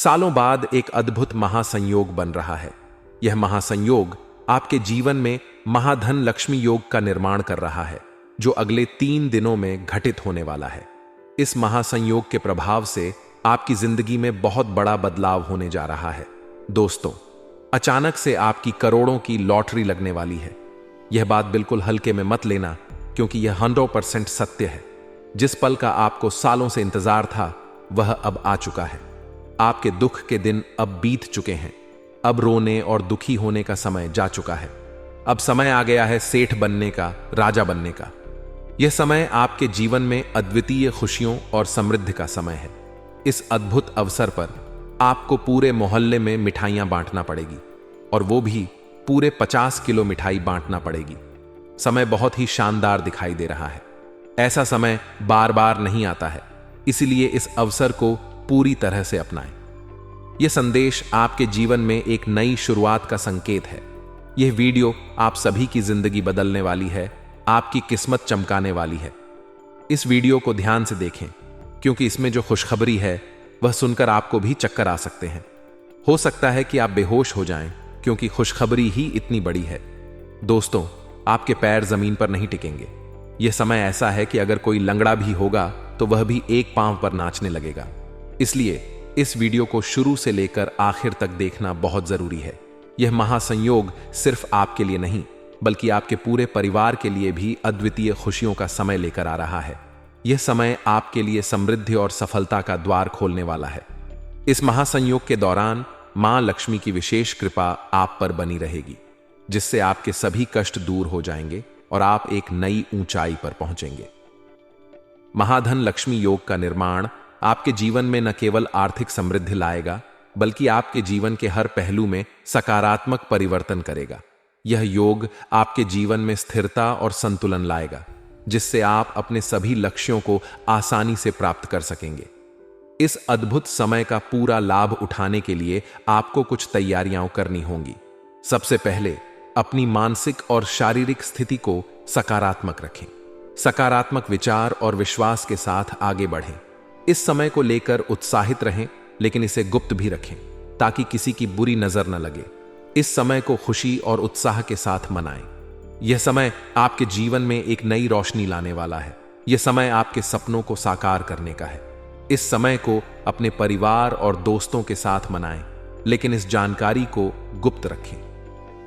सालों बाद एक अद्भुत महासंयोग बन रहा है। यह महासंयोग आपके जीवन में महाधन लक्ष्मी योग का निर्माण कर रहा है, जो अगले 3 दिनों में घटित होने वाला है। इस महासंयोग के प्रभाव से आपकी जिंदगी में बहुत बड़ा बदलाव होने जा रहा है। दोस्तों, अचानक से आपकी करोड़ों की लॉटरी लगने वाली है। यह बात बिल्कुल हल्के में मत लेना, क्योंकि यह 100% सत्य है। जिस पल का आपको सालों से इंतजार था, वह अब आ चुका है। आपके दुख के दिन अब बीत चुके हैं। अब रोने और दुखी होने का समय जा चुका है। अब समय आ गया है सेठ बनने का, राजा बनने का। यह समय आपके जीवन में अद्वितीय खुशियों और समृद्धि का समय है। इस अद्भुत अवसर पर आपको पूरे मोहल्ले में मिठाइयां बांटना पड़ेगी, और वो भी पूरे 50 किलो मिठाई बांटना पड़ेगी। समय बहुत ही शानदार दिखाई दे रहा है। ऐसा समय बार बार नहीं आता है, इसलिए इस अवसर को पूरी तरह से अपनाएं। यह संदेश आपके जीवन में एक नई शुरुआत का संकेत है। यह वीडियो आप सभी की जिंदगी बदलने वाली है, आपकी किस्मत चमकाने वाली है। इस वीडियो को ध्यान से देखें, क्योंकि इसमें जो खुशखबरी है वह सुनकर आपको भी चक्कर आ सकते हैं। हो सकता है कि आप बेहोश हो जाएं, क्योंकि खुशखबरी ही इतनी बड़ी है। दोस्तों, आपके पैर जमीन पर नहीं टिकेंगे। यह समय ऐसा है कि अगर कोई लंगड़ा भी होगा तो वह भी एक पांव पर नाचने लगेगा। इसलिए इस वीडियो को शुरू से लेकर आखिर तक देखना बहुत जरूरी है। यह महासंयोग सिर्फ आपके लिए नहीं, बल्कि आपके पूरे परिवार के लिए भी अद्वितीय खुशियों का समय लेकर आ रहा है। यह समय आपके लिए समृद्धि और सफलता का द्वार खोलने वाला है। इस महासंयोग के दौरान मां लक्ष्मी की विशेष कृपा आप पर बनी रहेगी, जिससे आपके सभी कष्ट दूर हो जाएंगे और आप एक नई ऊंचाई पर पहुंचेंगे। महाधन लक्ष्मी योग का निर्माण आपके जीवन में न केवल आर्थिक समृद्धि लाएगा, बल्कि आपके जीवन के हर पहलू में सकारात्मक परिवर्तन करेगा। यह योग आपके जीवन में स्थिरता और संतुलन लाएगा, जिससे आप अपने सभी लक्ष्यों को आसानी से प्राप्त कर सकेंगे। इस अद्भुत समय का पूरा लाभ उठाने के लिए आपको कुछ तैयारियां करनी होंगी। सबसे पहले अपनी मानसिक और शारीरिक स्थिति को सकारात्मक रखें। सकारात्मक विचार और विश्वास के साथ आगे बढ़ें। इस समय को लेकर उत्साहित रहें, लेकिन इसे गुप्त भी रखें, ताकि किसी की बुरी नजर न लगे। इस समय को खुशी और उत्साह के साथ मनाएं। यह समय आपके जीवन में एक नई रोशनी लाने वाला है। यह समय आपके सपनों को साकार करने का है। इस समय को अपने परिवार और दोस्तों के साथ मनाएं, लेकिन इस जानकारी को गुप्त रखें।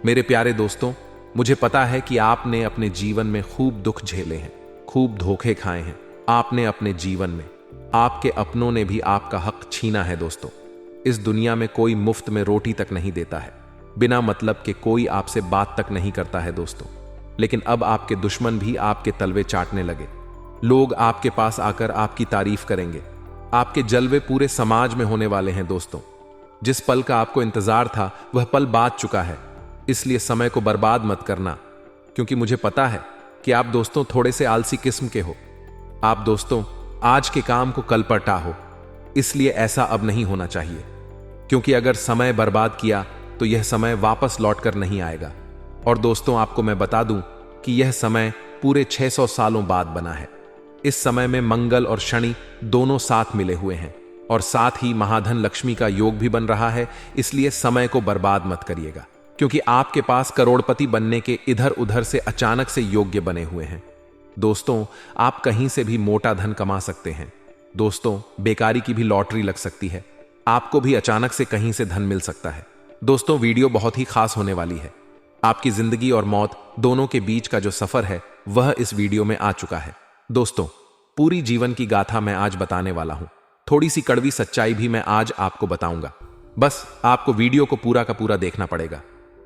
मेरे प्यारे दोस्तों, मुझे पता है कि आपने अपने जीवन में खूब दुख झेले हैं, खूब धोखे खाए हैं। आपने अपने जीवन में आपके अपनों ने भी आपका हक छीना है। दोस्तों, इस दुनिया में कोई मुफ्त में रोटी तक नहीं देता है। बिना मतलब के कोई आपसे बात तक नहीं करता है दोस्तों। लेकिन अब आपके दुश्मन भी आपके तलवे चाटने लगे। लोग आपके पास आकर आपकी तारीफ करेंगे। आपके जलवे पूरे समाज में होने वाले हैं। दोस्तों, जिस पल का आपको इंतजार था, वह पल बात चुका है। इसलिए समय को बर्बाद मत करना, क्योंकि मुझे पता है कि आप दोस्तों थोड़े से आलसी किस्म के हो। आप दोस्तों आज के काम को कल पर टाहो। इसलिए ऐसा अब नहीं होना चाहिए, क्योंकि अगर समय बर्बाद किया तो यह समय वापस लौटकर नहीं आएगा। और दोस्तों, आपको मैं बता दूं कि यह समय पूरे 600 सालों बाद बना है। इस समय में मंगल और शनि दोनों साथ मिले हुए हैं, और साथ ही महाधन लक्ष्मी का योग भी बन रहा है। इसलिए समय को बर्बाद मत करिएगा, क्योंकि आपके पास करोड़पति बनने के इधर उधर से अचानक से योग्य बने हुए हैं। दोस्तों, आप कहीं से भी मोटा धन कमा सकते हैं। दोस्तों, बेकारी की भी लॉटरी लग सकती है। आपको भी अचानक से कहीं से धन मिल सकता है। दोस्तों, वीडियो बहुत ही खास होने वाली है। आपकी जिंदगी और मौत दोनों के बीच का जो सफर है, वह इस वीडियो में आ चुका है। दोस्तों, पूरी जीवन की गाथा मैं आज बताने वाला हूं। थोड़ी सी कड़वी सच्चाई भी मैं आज आपको बताऊंगा। बस आपको वीडियो को पूरा का पूरा देखना पड़ेगा।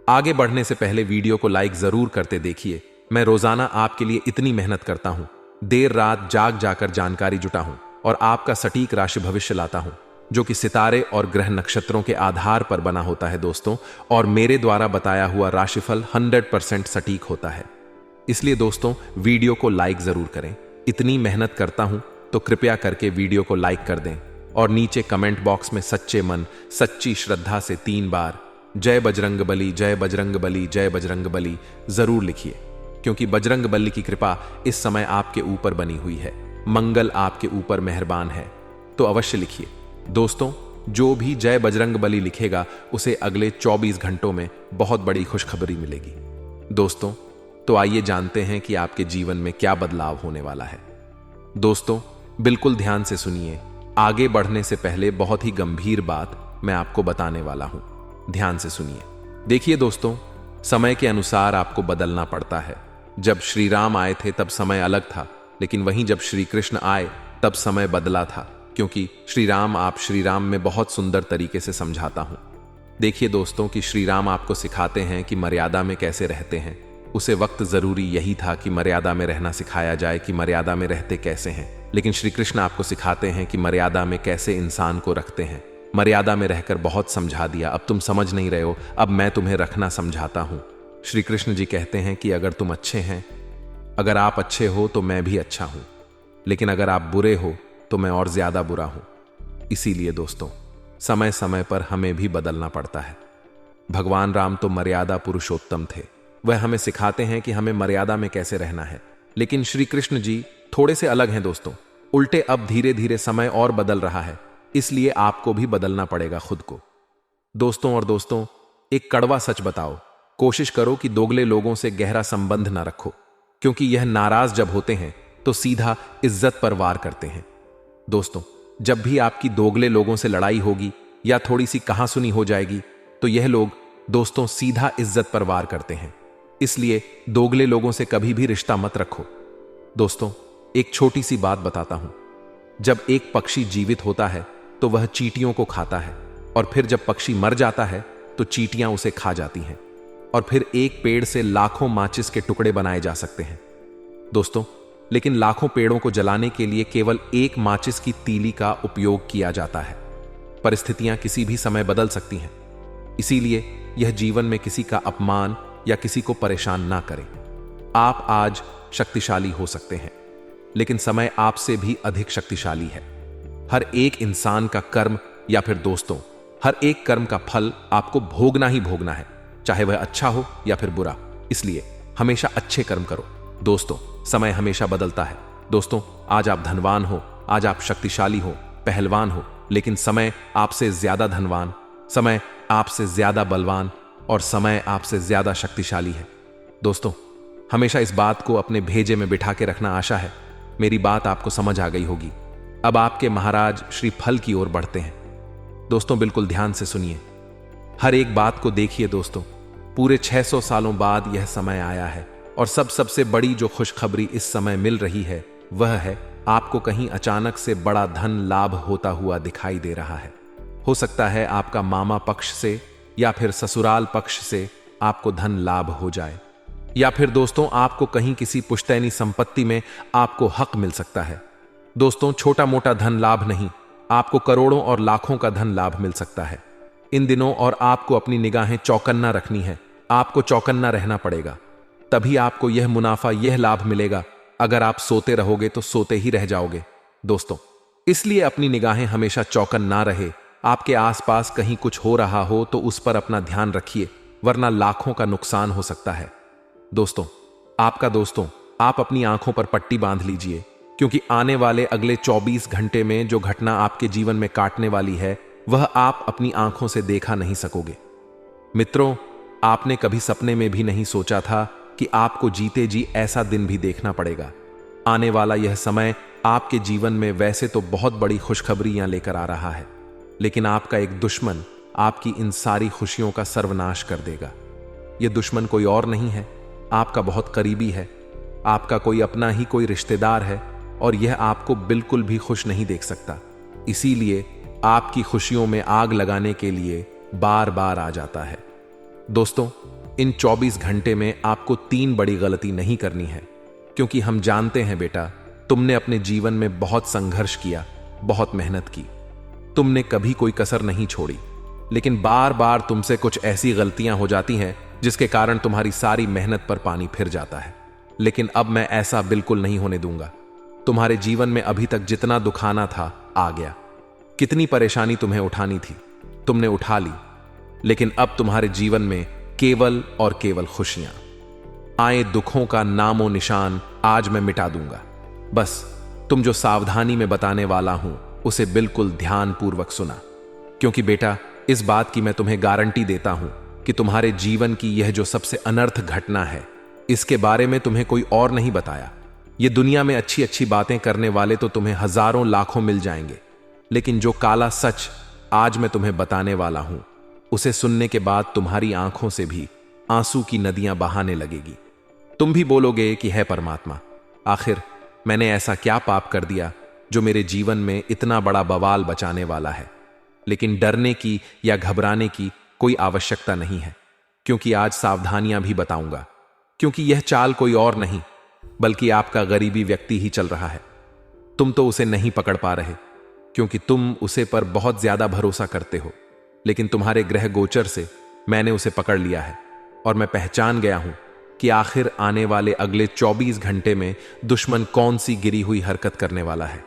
आगे बढ़ने से पहले वीडियो को लाइक जरूर करते देखिए। मैं रोजाना आपके लिए इतनी मेहनत करता हूं, देर रात जाग जाकर जानकारी जुटा हूं और आपका सटीक राशि भविष्य लाता हूं, जो कि सितारे और ग्रह नक्षत्रों के आधार पर बना होता है दोस्तों। और मेरे द्वारा बताया हुआ राशिफल 100% सटीक होता है। इसलिए दोस्तों, वीडियो को लाइक जरूर करें। इतनी मेहनत करता हूं तो कृपया करके वीडियो को लाइक कर दें, और नीचे कमेंट बॉक्स में सच्चे मन सच्ची श्रद्धा से 3 बार जय बजरंग बली, जय बजरंग बली, जय बजरंग बली जरूर लिखिए, क्योंकि बजरंग बली की कृपा इस समय आपके ऊपर बनी हुई है। मंगल आपके ऊपर मेहरबान है, तो अवश्य लिखिए। दोस्तों, जो भी जय बजरंगबली लिखेगा उसे अगले 24 घंटों में बहुत बड़ी खुशखबरी मिलेगी। दोस्तों, तो आइए जानते हैं कि आपके जीवन में क्या बदलाव होने वाला है। दोस्तों, बिल्कुल ध्यान से सुनिए। आगे बढ़ने से पहले बहुत ही गंभीर बात मैं आपको बताने वाला हूं। ध्यान से सुनिए। देखिए दोस्तों, समय के अनुसार आपको बदलना पड़ता है। जब श्री राम आए थे तब समय अलग था, लेकिन वहीं जब श्री कृष्ण आए तब समय बदला था, क्योंकि श्री राम में बहुत सुंदर तरीके से समझाता हूं। देखिए दोस्तों कि श्री राम आपको सिखाते हैं कि मर्यादा में कैसे रहते हैं। उसे वक्त जरूरी यही था कि मर्यादा में रहना सिखाया जाए कि मर्यादा में रहते कैसे हैं, लेकिन श्री कृष्ण आपको सिखाते हैं कि मर्यादा में कैसे इंसान को रखते हैं। मर्यादा में रहकर बहुत समझा दिया, अब तुम समझ नहीं रहे हो, अब मैं तुम्हें रखना समझाता हूं। श्री कृष्ण जी कहते हैं कि अगर तुम अच्छे हैं, अगर आप अच्छे हो तो मैं भी अच्छा हूं, लेकिन अगर आप बुरे हो तो मैं और ज्यादा बुरा हूं। इसीलिए दोस्तों, समय समय पर हमें भी बदलना पड़ता है। भगवान राम तो मर्यादा पुरुषोत्तम थे, वह हमें सिखाते हैं कि हमें मर्यादा में कैसे रहना है। लेकिन श्री कृष्ण जी थोड़े से अलग हैं दोस्तों। उल्टे अब धीरे धीरे समय और बदल रहा है, इसलिए आपको भी बदलना पड़ेगा खुद को। दोस्तों, एक कड़वा सच बताओ, कोशिश करो कि दोगले लोगों से गहरा संबंध ना रखो, क्योंकि यह नाराज जब होते हैं तो सीधा इज्जत पर वार करते हैं। दोस्तों, जब भी आपकी दोगले लोगों से लड़ाई होगी या थोड़ी सी कहासुनी हो जाएगी तो यह लोग दोस्तों सीधा इज्जत पर वार करते हैं। इसलिए दोगले लोगों से कभी भी रिश्ता मत रखो। दोस्तों, एक छोटी सी बात बताता हूं। जब एक पक्षी जीवित होता है तो वह चींटियों को खाता है, और फिर जब पक्षी मर जाता है तो चींटियां उसे खा जाती हैं, और फिर एक पेड़ से लाखों माचिस के टुकड़े बनाए जा सकते हैं दोस्तों, लेकिन लाखों पेड़ों को जलाने के लिए केवल एक माचिस की तीली का उपयोग किया जाता है। परिस्थितियां किसी भी समय बदल सकती हैं, इसीलिए यह जीवन में किसी का अपमान या किसी को परेशान ना करें। आप आज शक्तिशाली हो सकते हैं, लेकिन समय आपसे भी अधिक शक्तिशाली है। हर एक इंसान का कर्म या फिर दोस्तों, हर एक कर्म का फल आपको भोगना ही भोगना है, चाहे वह अच्छा हो या फिर बुरा। इसलिए हमेशा अच्छे कर्म करो। दोस्तों, समय हमेशा बदलता है। दोस्तों, आज आप धनवान हो, आज आप शक्तिशाली हो, पहलवान हो, लेकिन समय आपसे ज्यादा धनवान, समय आपसे ज्यादा बलवान और समय आपसे ज्यादा शक्तिशाली है। दोस्तों, हमेशा इस बात को अपने भेजे में बिठा के रखना। आशा है मेरी बात आपको समझ आ गई होगी। अब आपके महाराज श्री फल की ओर बढ़ते हैं। दोस्तों, बिल्कुल ध्यान से सुनिए, हर एक बात को देखिए। दोस्तों, पूरे 600 सालों बाद यह समय आया है, और सबसे बड़ी जो खुशखबरी इस समय मिल रही है वह है आपको कहीं अचानक से बड़ा धन लाभ होता हुआ दिखाई दे रहा है। हो सकता है आपका मामा पक्ष से या फिर ससुराल पक्ष से आपको धन लाभ हो जाए, या फिर दोस्तों आपको कहीं किसी पुश्तैनी संपत्ति में आपको हक मिल सकता है। दोस्तों, छोटा मोटा धन लाभ नहीं, आपको करोड़ों और लाखों का धन लाभ मिल सकता है इन दिनों, और आपको अपनी निगाहें चौकन्ना रखनी है। आपको चौकन्ना रहना पड़ेगा, तभी आपको यह मुनाफा, यह लाभ मिलेगा। अगर आप सोते रहोगे तो सोते ही रह जाओगे। दोस्तों, इसलिए अपनी निगाहें हमेशा चौकन्ना रहे। आपके आसपास कहीं कुछ हो रहा हो तो उस पर अपना ध्यान रखिए, वरना लाखों का नुकसान हो सकता है। दोस्तों, आप अपनी आंखों पर पट्टी बांध लीजिए, क्योंकि आने वाले अगले 24 घंटे में जो घटना आपके जीवन में काटने वाली है वह आप अपनी आंखों से देखा नहीं सकोगे। मित्रों, आपने कभी सपने में भी नहीं सोचा था कि आपको जीते जी ऐसा दिन भी देखना पड़ेगा। आने वाला यह समय आपके जीवन में वैसे तो बहुत बड़ी खुशखबरियां लेकर आ रहा है, लेकिन आपका एक दुश्मन आपकी इन सारी खुशियों का सर्वनाश कर देगा। यह दुश्मन कोई और नहीं है, आपका बहुत करीबी है, आपका कोई अपना ही कोई रिश्तेदार है, और यह आपको बिल्कुल भी खुश नहीं देख सकता। इसीलिए आपकी खुशियों में आग लगाने के लिए बार बार आ जाता है। दोस्तों, इन 24 घंटे में आपको 3 बड़ी गलती नहीं करनी है, क्योंकि हम जानते हैं बेटा, तुमने अपने जीवन में बहुत संघर्ष किया, बहुत मेहनत की, तुमने कभी कोई कसर नहीं छोड़ी, लेकिन बार बार तुमसे कुछ ऐसी गलतियां हो जाती हैं जिसके कारण तुम्हारी सारी मेहनत पर पानी फिर जाता है। लेकिन अब मैं ऐसा बिल्कुल नहीं होने दूंगा। तुम्हारे जीवन में अभी तक जितना दुखाना था आ गया, कितनी परेशानी तुम्हें उठानी थी तुमने उठा ली, लेकिन अब तुम्हारे जीवन में केवल और केवल खुशियां। आए दुखों का नामो निशान आज मैं मिटा दूंगा। बस तुम जो सावधानी में बताने वाला हूं उसे बिल्कुल ध्यानपूर्वक सुना। क्योंकि बेटा, इस बात की मैं तुम्हें गारंटी देता हूं कि तुम्हारे जीवन की यह जो सबसे अनर्थ घटना है, इसके बारे में तुम्हें कोई और नहीं बताया। ये दुनिया में अच्छी अच्छी बातें करने वाले तो तुम्हें हजारों लाखों मिल जाएंगे, लेकिन जो काला सच आज मैं तुम्हें बताने वाला हूं, उसे सुनने के बाद तुम्हारी आंखों से भी आंसू की नदियां बहाने लगेगी। तुम भी बोलोगे कि है परमात्मा, आखिर मैंने ऐसा क्या पाप कर दिया जो मेरे जीवन में इतना बड़ा बवाल बचाने वाला है। लेकिन डरने की या घबराने की कोई आवश्यकता नहीं है, क्योंकि आज सावधानियां भी बताऊंगा। क्योंकि यह चाल कोई और नहीं बल्कि आपका गरीबी व्यक्ति ही चल रहा है। तुम तो उसे नहीं पकड़ पा रहे, क्योंकि तुम उसे पर बहुत ज्यादा भरोसा करते हो। लेकिन तुम्हारे ग्रह गोचर से मैंने उसे पकड़ लिया है और मैं पहचान गया हूं कि आखिर आने वाले अगले 24 घंटे में दुश्मन कौन सी गिरी हुई हरकत करने वाला है।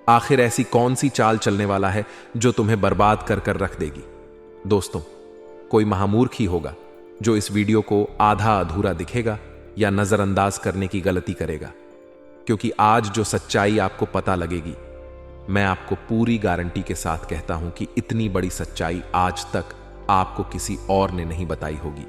आखिर ऐसी कौन सी चाल चलने वाला है जो तुम्हें बर्बाद कर कर रख देगी। दोस्तों, कोई महामूर्ख ही होगा जो इस वीडियो को आधा अधूरा दिखेगा या नजरअंदाज करने की गलती करेगा, क्योंकि आज जो सच्चाई आपको पता लगेगी, मैं आपको पूरी गारंटी के साथ कहता हूं कि इतनी बड़ी सच्चाई आज तक आपको किसी और ने नहीं बताई होगी।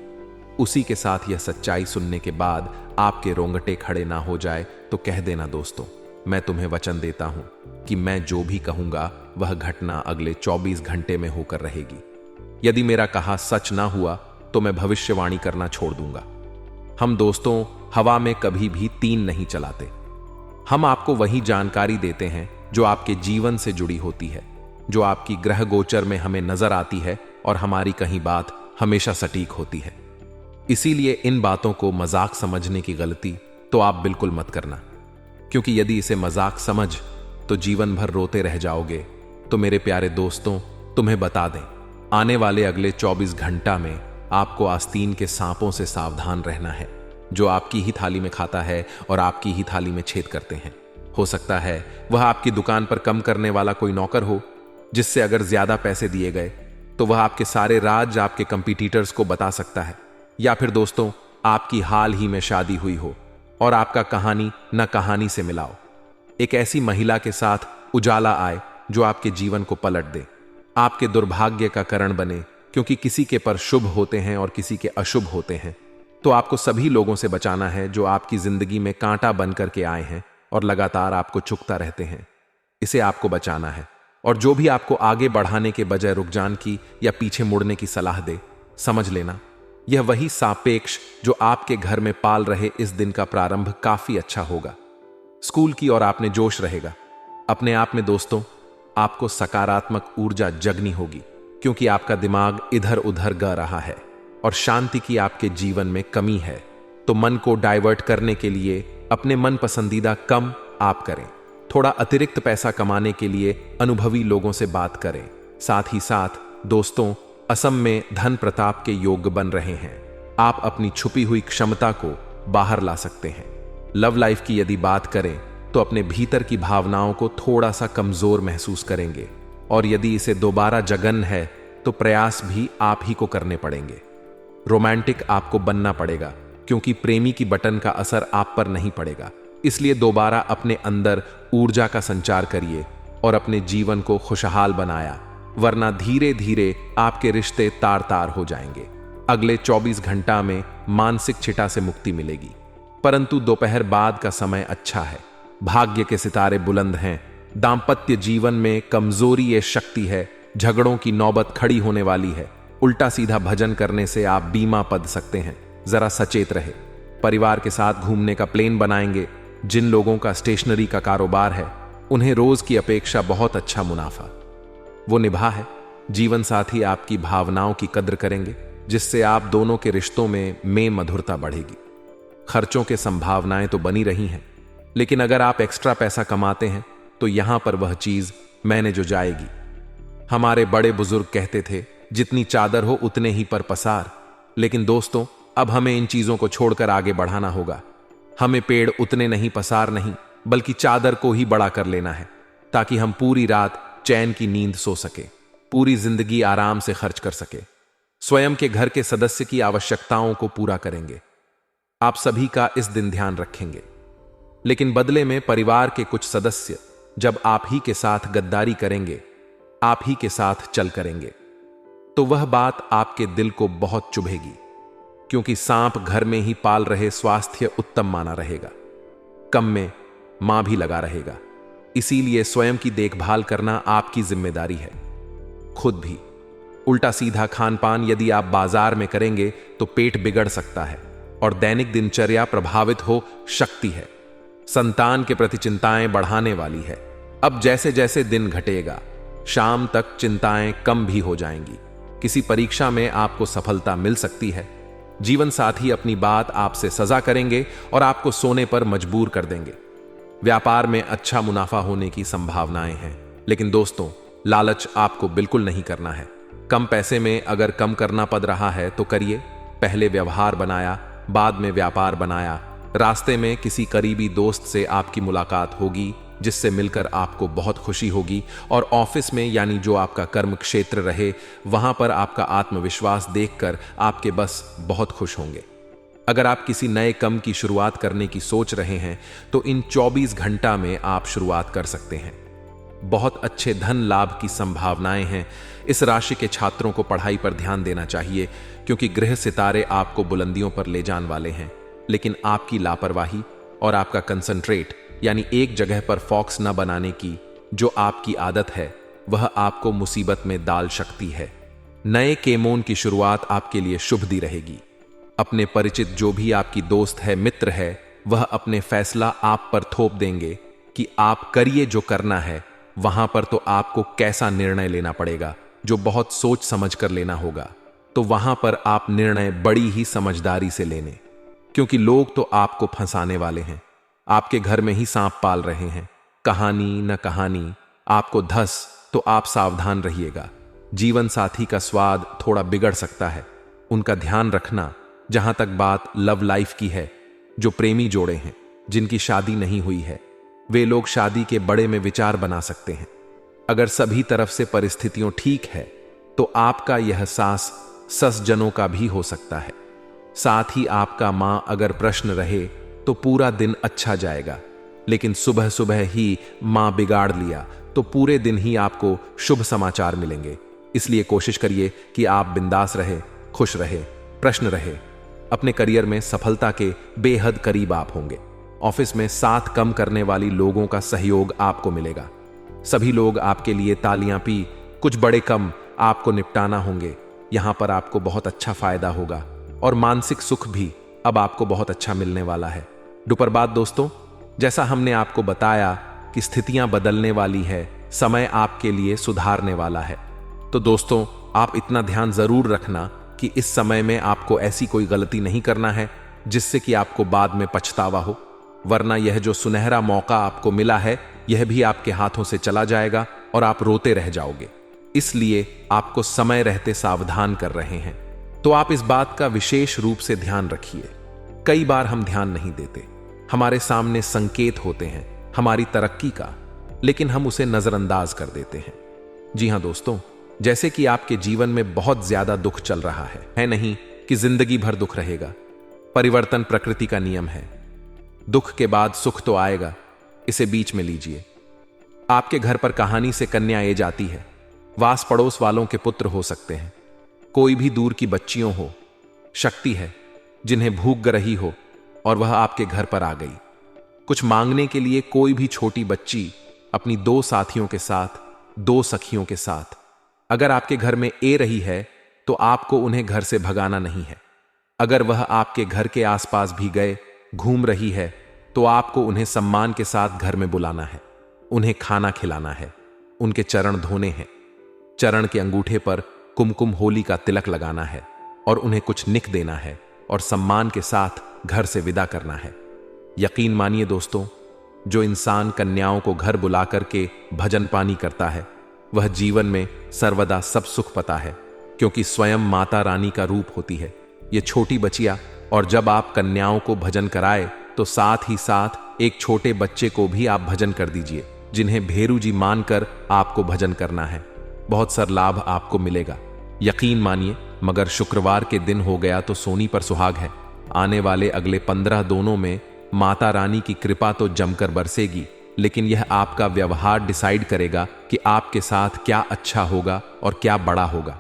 उसी के साथ यह सच्चाई सुनने के बाद आपके रोंगटे खड़े ना हो जाए तो कह देना दोस्तों, मैं तुम्हें वचन देता हूं कि मैं जो भी कहूंगा वह घटना अगले 24 घंटे में होकर रहेगी। यदि मेरा कहा सच ना हुआ तो मैं भविष्यवाणी करना छोड़ दूंगा। हम दोस्तों हवा में कभी भी तीन नहीं चलाते। हम आपको वही जानकारी देते हैं जो आपके जीवन से जुड़ी होती है, जो आपकी ग्रह गोचर में हमें नजर आती है, और हमारी कहीं बात हमेशा सटीक होती है। इसीलिए इन बातों को मजाक समझने की गलती तो आप बिल्कुल मत करना, क्योंकि यदि इसे मजाक समझ तो जीवन भर रोते रह जाओगे। तो मेरे प्यारे दोस्तों, तुम्हें बता दें, आने वाले अगले 24 घंटा में आपको आस्तीन के सांपों से सावधान रहना है, जो आपकी ही थाली में खाता है और आपकी ही थाली में छेद करते हैं। हो सकता है वह आपकी दुकान पर कम करने वाला कोई नौकर हो, जिससे अगर ज्यादा पैसे दिए गए तो वह आपके सारे राज आपके कंपटीटर्स को बता सकता है। या फिर दोस्तों, आपकी हाल ही में शादी हुई हो और आपका कहानी न कहानी से मिलाओ। एक ऐसी महिला के साथ उजाला आए जो आपके जीवन को पलट दे, आपके दुर्भाग्य का कारण बने, क्योंकि किसी के पर शुभ होते हैं और किसी के अशुभ होते हैं। तो आपको सभी लोगों से बचाना है जो आपकी जिंदगी में कांटा बन करके आए हैं और लगातार आपको चुकता रहते हैं। इसे आपको बचाना है। और जो भी आपको आगे बढ़ाने के बजाय रुकजान की या पीछे मुड़ने की सलाह दे, समझ लेना यह वही सापेक्ष जो आपके घर में पाल रहे इस दिन का प्रारंभ काफी अच्छा होगा। स्कूल की ओर आपने जोश रहेगा। अपने आप में दोस्तों, आपको सकारात्मक ऊर्जा जगनी होगी, क्योंकि आपका दिमाग इधर उधर गा रहा है और शांति की आपके जीवन में कमी है। तो मन को डाइवर्ट करने के लिए अपने मन पसंदीदा कम आप करें। थोड़ा अतिरिक्त पैसा कमाने के लिए अनुभवी लोगों से बात करें। साथ ही साथ दोस्तों, असम में धन प्रताप के योग बन रहे हैं। आप अपनी छुपी हुई क्षमता को बाहर ला सकते हैं। लव लाइफ की यदि बात करें तो अपने भीतर की भावनाओं को थोड़ा सा कमजोर महसूस करेंगे, और यदि इसे दोबारा जगन है तो प्रयास भी आप ही को करने पड़ेंगे। रोमांटिक आपको बनना पड़ेगा, क्योंकि प्रेमी की बटन का असर आप पर नहीं पड़ेगा। इसलिए दोबारा अपने अंदर ऊर्जा का संचार करिए और अपने जीवन को खुशहाल बनाया, वरना धीरे धीरे आपके रिश्ते तार तार हो जाएंगे। अगले 24 घंटा में मानसिक चिटा से मुक्ति मिलेगी, परंतु दोपहर बाद का समय अच्छा है। भाग्य के सितारे बुलंद हैं। दांपत्य जीवन में कमजोरी ये शक्ति है। झगड़ों की नौबत खड़ी होने वाली है। उल्टा सीधा भजन करने से आप बीमा पद सकते हैं, जरा सचेत रहे। परिवार के साथ घूमने का प्लान बनाएंगे। जिन लोगों का स्टेशनरी का कारोबार है, उन्हें रोज की अपेक्षा बहुत अच्छा मुनाफा वो निभा है। जीवन साथी आपकी भावनाओं की कद्र करेंगे, जिससे आप दोनों के रिश्तों में मधुरता बढ़ेगी। खर्चों के संभावनाएं तो बनी रही हैं, लेकिन अगर आप एक्स्ट्रा पैसा कमाते हैं तो यहां पर वह चीज मैंने जो जाएगी। हमारे बड़े बुजुर्ग कहते थे, जितनी चादर हो उतने ही पर पसार। लेकिन दोस्तों, अब हमें इन चीजों को छोड़कर आगे बढ़ाना होगा। हमें पेड़ उतने नहीं पसार नहीं, बल्कि चादर को ही बड़ा कर लेना है, ताकि हम पूरी रात चैन की नींद सो सके, पूरी जिंदगी आराम से खर्च कर सके, स्वयं के घर के सदस्य की आवश्यकताओं को पूरा करेंगे। आप सभी का इस दिन ध्यान रखेंगे, लेकिन बदले में परिवार के कुछ सदस्य जब आप ही के साथ गद्दारी करेंगे आप ही के साथ चल करेंगे, तो वह बात आपके दिल को बहुत चुभेगी, क्योंकि सांप घर में ही पाल रहे स्वास्थ्य उत्तम माना रहेगा, कम में मां भी लगा रहेगा। इसीलिए स्वयं की देखभाल करना आपकी जिम्मेदारी है, खुद भी। उल्टा सीधा खान पान यदि आप बाजार में करेंगे तो पेट बिगड़ सकता है और दैनिक दिनचर्या प्रभावित हो सकती है। संतान के प्रति चिंताएं बढ़ाने वाली है। अब जैसे जैसे दिन घटेगा, शाम तक चिंताएं कम भी हो जाएंगी। किसी परीक्षा में आपको सफलता मिल सकती है। जीवन साथी अपनी बात आपसे सजा करेंगे और आपको सोने पर मजबूर कर देंगे। व्यापार में अच्छा मुनाफा होने की संभावनाएं हैं, लेकिन दोस्तों, लालच आपको बिल्कुल नहीं करना है। कम पैसे में अगर कम करना पड़ रहा है तो करिए। पहले व्यवहार बनाया, बाद में व्यापार बनाया। रास्ते में किसी करीबी दोस्त से आपकी मुलाकात होगी, जिससे मिलकर आपको बहुत खुशी होगी। और ऑफिस में, यानी जो आपका कर्म क्षेत्र रहे, वहां पर आपका आत्मविश्वास देखकर आपके बस बहुत खुश होंगे। अगर आप किसी नए काम की शुरुआत करने की सोच रहे हैं तो इन 24 घंटा में आप शुरुआत कर सकते हैं। बहुत अच्छे धन लाभ की संभावनाएं हैं। इस राशि के छात्रों को पढ़ाई पर ध्यान देना चाहिए, क्योंकि ग्रह सितारे आपको बुलंदियों पर ले जाने वाले हैं। लेकिन आपकी लापरवाही और आपका कंसंट्रेट, यानी एक जगह पर फोकस न बनाने की जो आपकी आदत है, वह आपको मुसीबत में डाल सकती है। नए केमोन की शुरुआत आपके लिए शुभ दी रहेगी। अपने परिचित जो भी आपकी दोस्त है, मित्र है, वह अपने फैसला आप पर थोप देंगे कि आप करिए जो करना है। वहां पर तो आपको कैसा निर्णय लेना पड़ेगा, जो बहुत सोच समझ कर लेना होगा। तो वहां पर आप निर्णय बड़ी ही समझदारी से लेने, क्योंकि लोग तो आपको फंसाने वाले हैं। आपके घर में ही सांप पाल रहे हैं। कहानी न कहानी आपको धस, तो आप सावधान रहिएगा। जीवन साथी का स्वाद थोड़ा बिगड़ सकता है, उनका ध्यान रखना। जहां तक बात लव लाइफ की है, जो प्रेमी जोड़े हैं, जिनकी शादी नहीं हुई है, वे लोग शादी के बड़े में विचार बना सकते हैं। अगर सभी तरफ से परिस्थितियां ठीक है तो आपका यह सास सस जनों का भी हो सकता है। साथ ही आपका मां अगर प्रश्न रहे तो पूरा दिन अच्छा जाएगा, लेकिन सुबह सुबह ही मां बिगाड़ लिया तो पूरे दिन ही आपको शुभ समाचार मिलेंगे। इसलिए कोशिश करिए कि आप बिंदास रहे, खुश रहे, प्रश्न रहे। अपने करियर में सफलता के बेहद करीब आप होंगे। ऑफिस में साथ कम करने वाली लोगों का सहयोग आपको मिलेगा। सभी लोग आपके लिए तालियां पी कुछ बड़े कम आपको निपटाना होंगे। यहां पर आपको बहुत अच्छा फायदा होगा और मानसिक सुख भी अब आपको बहुत अच्छा मिलने वाला है। दोपहर बाद दोस्तों, जैसा हमने आपको बताया कि स्थितियां बदलने वाली है, समय आपके लिए सुधारने वाला है। तो दोस्तों, आप इतना ध्यान जरूर रखना कि इस समय में आपको ऐसी कोई गलती नहीं करना है जिससे कि आपको बाद में पछतावा हो, वरना यह जो सुनहरा मौका आपको मिला है, यह भी आपके हाथों से चला जाएगा और आप रोते रह जाओगे। इसलिए आपको समय रहते सावधान कर रहे हैं। तो आप इस बात का विशेष रूप से ध्यान रखिए। कई बार हम ध्यान नहीं देते, हमारे सामने संकेत होते हैं हमारी तरक्की का, लेकिन हम उसे नजरअंदाज कर देते हैं। जी हां दोस्तों, जैसे कि आपके जीवन में बहुत ज्यादा दुख चल रहा है नहीं कि जिंदगी भर दुख रहेगा। परिवर्तन प्रकृति का नियम है। दुख के बाद सुख तो आएगा, इसे बीच में लीजिए। आपके घर पर कहानी से कन्या ए जाती है। वास पड़ोस वालों के पुत्र हो सकते हैं, कोई भी दूर की बच्चियों हो। शक्ति है जिन्हें भूख रही हो और वह आपके घर पर आ गई। कुछ मांगने के लिए कोई भी छोटी बच्ची अपनी 2 साथियों के साथ, 2 सखियों के साथ। अगर आपके घर में ए रही है तो आपको उन्हें घर से भगाना नहीं है। अगर वह आपके घर के आसपास भी गए, घूम रही है, तो आपको उन्हें सम्मान के साथ घर में बुलाना है, उन्हें खाना खिलाना है, उनके चरण धोने हैं, चरण के अंगूठे पर कुमकुम होली का तिलक लगाना है और उन्हें कुछ निक देना है और सम्मान के साथ घर से विदा करना है। यकीन मानिए दोस्तों, जो इंसान कन्याओं को घर बुला करके भजन पानी करता है, वह जीवन में सर्वदा सब सुख पाता है, क्योंकि स्वयं माता रानी का रूप होती है ये छोटी बचिया। और जब आप कन्याओं को भजन कराए तो साथ ही साथ एक छोटे बच्चे को भी आप भजन कर दीजिए, जिन्हें भेरू जी मानकर आपको भजन करना है। बहुत सारा लाभ आपको मिलेगा, यकीन मानिए। मगर शुक्रवार के दिन हो गया तो सोनी पर सुहाग है। आने वाले अगले 15 दोनों में माता रानी की कृपा तो जमकर बरसेगी, लेकिन यह आपका व्यवहार डिसाइड करेगा कि आपके साथ क्या अच्छा होगा और क्या बड़ा होगा।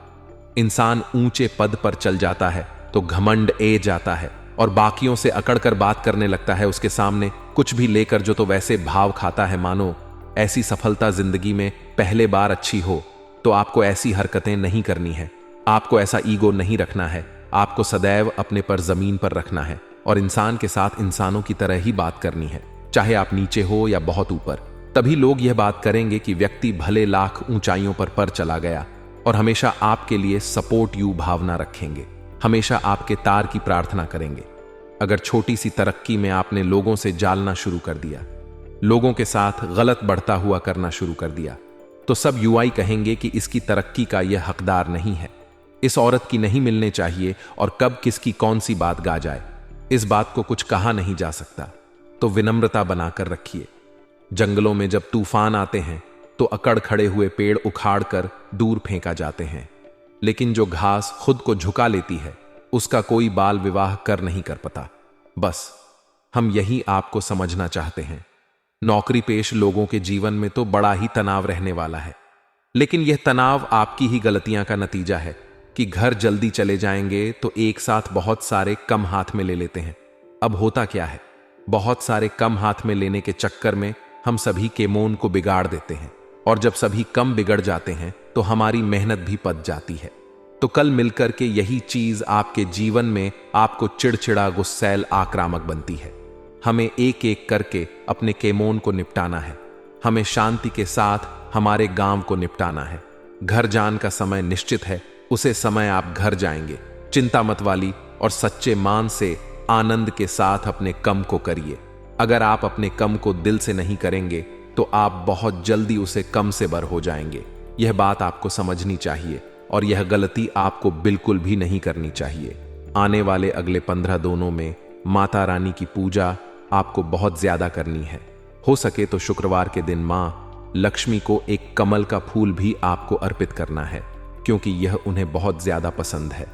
इंसान ऊंचे पद पर चल जाता है तो घमंड ए जाता है और बाकियों से अकड़कर बात करने लगता है उसके सामने कुछ भी लेकर, जो तो वैसे भाव खाता है मानो ऐसी सफलता जिंदगी में पहले बार अच्छी हो। तो आपको ऐसी हरकतें नहीं करनी है, आपको ऐसा ईगो नहीं रखना है, आपको सदैव अपने पर जमीन पर रखना है और इंसान के साथ इंसानों की तरह ही बात करनी है, चाहे आप नीचे हो या बहुत ऊपर। तभी लोग यह बात करेंगे कि व्यक्ति भले लाख ऊंचाइयों पर चला गया, और हमेशा आपके लिए सपोर्ट यू भावना रखेंगे, हमेशा आपके तार की प्रार्थना करेंगे। अगर छोटी सी तरक्की में आपने लोगों से जालना शुरू कर दिया, लोगों के साथ गलत बढ़ता हुआ करना शुरू कर दिया, तो सब युवाई कहेंगे कि इसकी तरक्की का यह हकदार नहीं है, इस औरत की नहीं मिलने चाहिए, और कब किसकी कौन सी बात गा जाए इस बात को कुछ कहा नहीं जा सकता। तो विनम्रता बनाकर रखिए। जंगलों में जब तूफान आते हैं तो अकड़ खड़े हुए पेड़ उखाड़ कर दूर फेंका जाते हैं, लेकिन जो घास खुद को झुका लेती है उसका कोई बाल विवाह कर नहीं कर पाता। बस हम यही आपको समझना चाहते हैं। नौकरी पेश लोगों के जीवन में तो बड़ा ही तनाव रहने वाला है, लेकिन यह तनाव आपकी ही गलतियां का नतीजा है कि घर जल्दी चले जाएंगे तो एक साथ बहुत सारे कम हाथ में ले लेते हैं। अब होता क्या है, बहुत सारे कम हाथ में लेने के चक्कर में हम सभी के मोन को बिगाड़ देते हैं, और जब सभी कम बिगड़ जाते हैं तो हमारी मेहनत भी पच जाती है। तो कल मिलकर के यही चीज आपके जीवन में आपको चिड़चिड़ा, गुस्सैल, आक्रामक बनती है। हमें एक एक करके अपने केमोन को निपटाना है, हमें शांति के साथ हमारे गांव को निपटाना है। घर जान का समय निश्चित है, उसे समय आप घर जाएंगे। चिंता मत वाली और सच्चे मान से आनंद के साथ अपने कम को करिए। अगर आप अपने कम को दिल से नहीं करेंगे तो आप बहुत जल्दी उसे कम से बर हो जाएंगे। यह बात आपको समझनी चाहिए और यह गलती आपको बिल्कुल भी नहीं करनी चाहिए। आने वाले अगले 15 दिनों में माता रानी की पूजा आपको बहुत ज्यादा करनी है। हो सके तो शुक्रवार के दिन मां लक्ष्मी को एक कमल का फूल भी आपको अर्पित करना है, क्योंकि यह उन्हें बहुत ज्यादा पसंद है।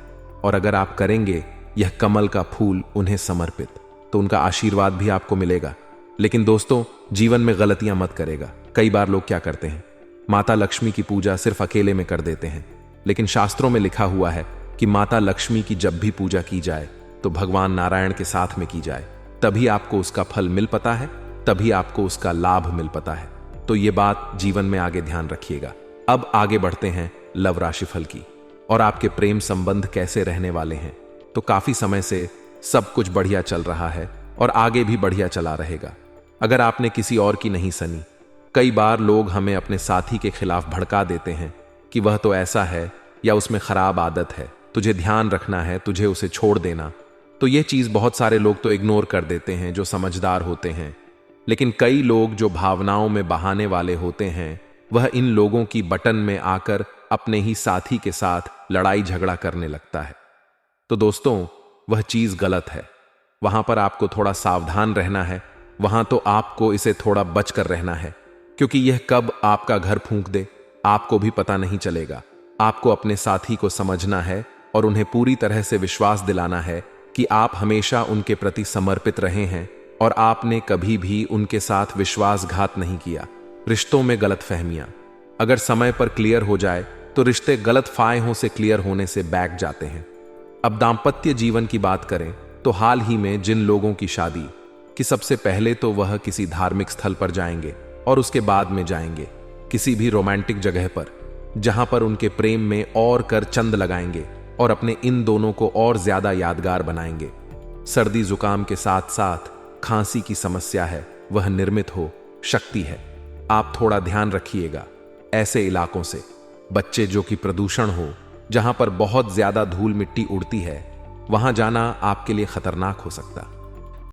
और अगर आप करेंगे यह कमल का फूल उन्हें समर्पित, तो उनका आशीर्वाद भी आपको मिलेगा। लेकिन दोस्तों, जीवन में गलतियां मत करेगा। कई बार लोग क्या करते हैं, माता लक्ष्मी की पूजा सिर्फ अकेले में कर देते हैं, लेकिन शास्त्रों में लिखा हुआ है कि माता लक्ष्मी की जब भी पूजा की जाए तो भगवान नारायण के साथ में की जाए, तभी आपको उसका फल मिल पाता है, तभी आपको उसका लाभ मिल पाता है। तो ये बात जीवन में आगे ध्यान रखिएगा। अब आगे बढ़ते हैं लव राशिफल की, और आपके प्रेम संबंध कैसे रहने वाले हैं। तो काफी समय से सब कुछ बढ़िया चल रहा है और आगे भी बढ़िया चला रहेगा, अगर आपने किसी और की नहीं सुनी। कई बार लोग हमें अपने साथी के खिलाफ भड़का देते हैं कि वह तो ऐसा है या उसमें खराब आदत है, तुझे ध्यान रखना है, तुझे उसे छोड़ देना। तो यह चीज बहुत सारे लोग तो इग्नोर कर देते हैं जो समझदार होते हैं, लेकिन कई लोग जो भावनाओं में बहाने वाले होते हैं, वह इन लोगों की बटन में आकर अपने ही साथी के साथ लड़ाई झगड़ा करने लगता है। तो दोस्तों, वह चीज गलत है। वहां पर आपको थोड़ा सावधान रहना है, वहां तो आपको इसे थोड़ा बचकर रहना है, क्योंकि यह कब आपका घर फूंक दे आपको भी पता नहीं चलेगा। आपको अपने साथी को समझना है और उन्हें पूरी तरह से विश्वास दिलाना है कि आप हमेशा उनके प्रति समर्पित रहे हैं और आपने कभी भी उनके साथ विश्वासघात नहीं किया। रिश्तों में गलतफहमियां अगर समय पर क्लियर हो जाए तो रिश्ते गलत फायहों से क्लियर होने से बैक जाते हैं। अब दाम्पत्य जीवन की बात करें तो हाल ही में जिन लोगों की शादी कि सबसे पहले तो वह किसी धार्मिक स्थल पर जाएंगे और उसके बाद में जाएंगे किसी भी रोमांटिक जगह पर, जहां पर उनके प्रेम में और कर चंद लगाएंगे और अपने इन दोनों को और ज्यादा यादगार बनाएंगे। सर्दी जुकाम के साथ साथ खांसी की समस्या है, वह निर्मित हो शक्ति है। आप थोड़ा ध्यान रखिएगा ऐसे इलाकों से। बच्चे जो कि प्रदूषण हो, जहां पर बहुत ज्यादा धूल मिट्टी उड़ती है, वहां जाना आपके लिए खतरनाक हो सकता।